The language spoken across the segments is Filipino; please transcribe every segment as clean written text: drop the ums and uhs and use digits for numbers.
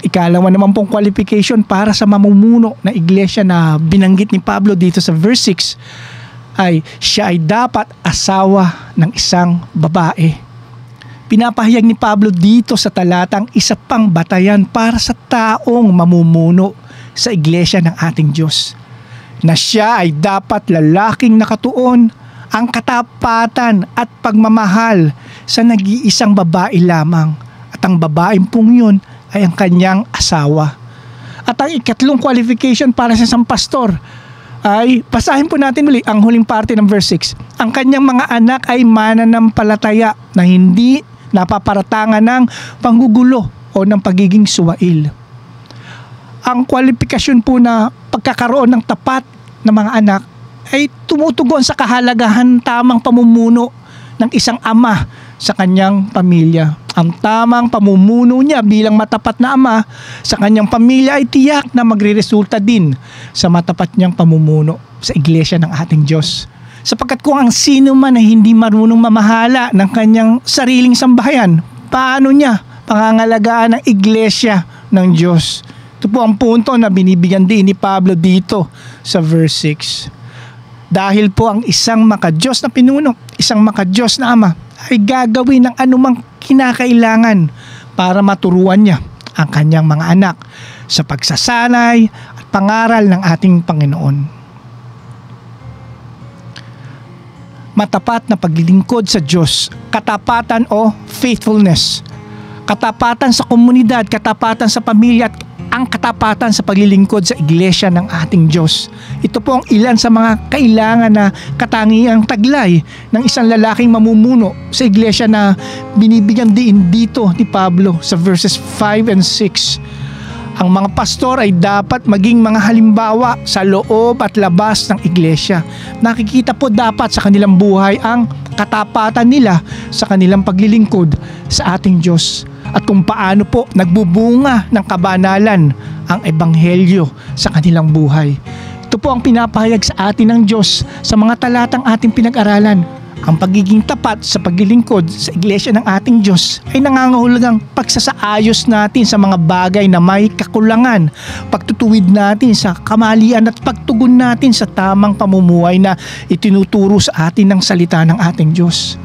ikalawa naman pong qualification para sa mamumuno na iglesia na binanggit ni Pablo dito sa verse 6 ay siya ay dapat asawa ng isang babae. Pinapahayag ni Pablo dito sa talatang isa pang batayan para sa taong mamumuno sa iglesia ng ating Diyos, na siya ay dapat lalaking nakatuon ang katapatan at pagmamahal sa nag-iisang babae lamang, at ang babaeng pong yun ay ang kanyang asawa. At ang ikatlong qualification para sa isang pastor ay, basahin po natin muli ang huling parte ng verse 6. Ang kanyang mga anak ay mananampalataya na hindi napaparatangan ng panggugulo o ng pagiging suwail. Ang kwalifikasyon po na pagkakaroon ng tapat na mga anak ay tumutugon sa kahalagahan tamang pamumuno ng isang ama sa kanyang pamilya. Ang tamang pamumuno niya bilang matapat na ama sa kanyang pamilya ay tiyak na magreresulta din sa matapat niyang pamumuno sa iglesia ng ating Diyos. Sapagkat kung ang sino man ay hindi marunong mamahala ng kanyang sariling sambahayan, paano niya pangangalagaan ang iglesia ng Diyos? Ito po ang punto na binibigyan din ni Pablo dito sa verse 6. Dahil po ang isang makadiyos na pinuno, isang makadiyos na ama ay gagawin ng anumang kinakailangan para maturuan niya ang kanyang mga anak sa pagsasanay at pangaral ng ating Panginoon. Matapat na paglilingkod sa Diyos, katapatan o faithfulness, katapatan sa komunidad, katapatan sa pamilya, at ang katapatan sa paglilingkod sa iglesia ng ating Diyos. Ito po ang ilan sa mga kailangan na katangiang taglay ng isang lalaking mamumuno sa iglesia na binibigyan din dito ni Pablo sa verses 5 and 6. Ang mga pastor ay dapat maging mga halimbawa sa loob at labas ng iglesia. Nakikita po dapat sa kanilang buhay ang katapatan nila sa kanilang paglilingkod sa ating Diyos, at kung paano po nagbubunga ng kabanalan ang ebanghelyo sa kanilang buhay. Ito po ang pinapahayag sa atin ng Diyos sa mga talatang ating pinag-aralan. Ang pagiging tapat sa paglilingkod sa iglesia ng ating Diyos ay nangangahulugang pagsasaayos natin sa mga bagay na may kakulangan, pagtutuwid natin sa kamalian at pagtugon natin sa tamang pamumuhay na itinuturo sa atin ng salita ng ating Diyos.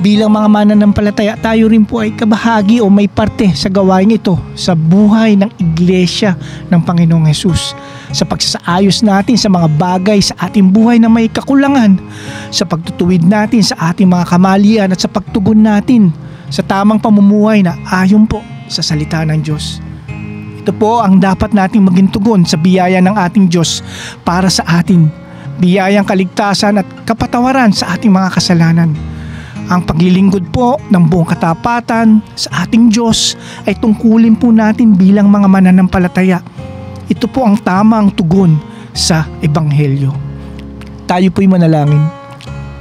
Bilang mga mananampalataya, tayo rin po ay kabahagi o may parte sa gawain ito sa buhay ng iglesia ng Panginoong Hesus. Sa pagsasaayos natin sa mga bagay sa ating buhay na may kakulangan, sa pagtutuwid natin sa ating mga kamalian at sa pagtugon natin sa tamang pamumuhay na ayon po sa salita ng Diyos. Ito po ang dapat nating maging tugon sa biyaya ng ating Diyos para sa atin, biyayang kaligtasan at kapatawaran sa ating mga kasalanan. Ang paglilingkod po ng buong katapatan sa ating Diyos ay tungkulin po natin bilang mga mananampalataya. Ito po ang tamang tugon sa Ebanghelyo. Tayo po'y manalangin.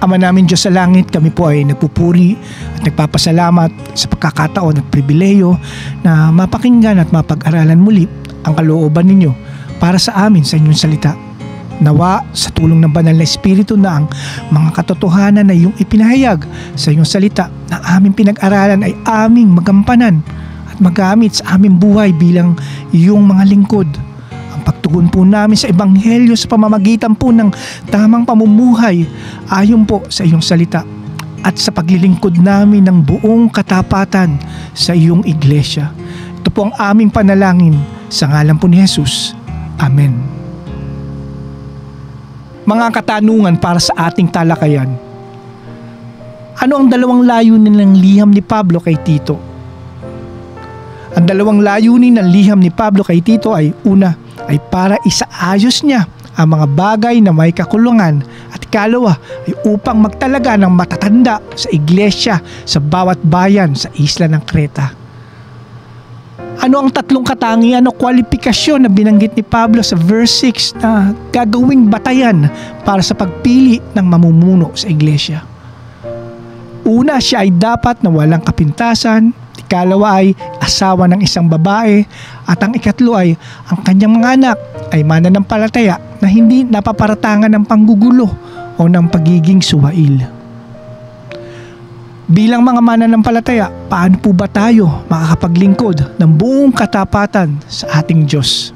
Ama namin Diyos sa langit, kami po ay nagpupuri at nagpapasalamat sa pagkakataon at pribileyo na mapakinggan at mapag-aralan muli ang kalooban ninyo para sa amin sa inyong salita. Nawa sa tulong ng banal na Espiritu na ang mga katotohanan na iyong ipinahayag sa iyong salita na aming pinag-aralan ay aming magampanan at magamit sa aming buhay bilang iyong mga lingkod. Ang pagtugon po namin sa Ebanghelyo sa pamamagitan po ng tamang pamumuhay ayon po sa iyong salita at sa paglilingkod namin ng buong katapatan sa iyong iglesia. Ito po ang aming panalangin sa ngalan po ni Jesus. Amen. Mga katanungan para sa ating talakayan. Ano ang dalawang layunin ng liham ni Pablo kay Tito? Ang dalawang layunin ng liham ni Pablo kay Tito ay una ay para isaayos niya ang mga bagay na may kakulangan, at ikalawa ay upang magtalaga ng matatanda sa iglesia sa bawat bayan sa isla ng Kreta. Ano ang tatlong katangian o kwalifikasyon na binanggit ni Pablo sa verse 6 na gagawing batayan para sa pagpili ng mamumuno sa iglesia? Una, siya ay dapat na walang kapintasan. Ikalawa ay asawa ng isang babae. At ang ikatlo ay ang kanyang mga anak ay mananampalataya na hindi napaparatangan ng panggugulo o ng pagiging suwail. Bilang mga mananampalataya, paano po ba tayo makakapaglingkod ng buong katapatan sa ating Diyos?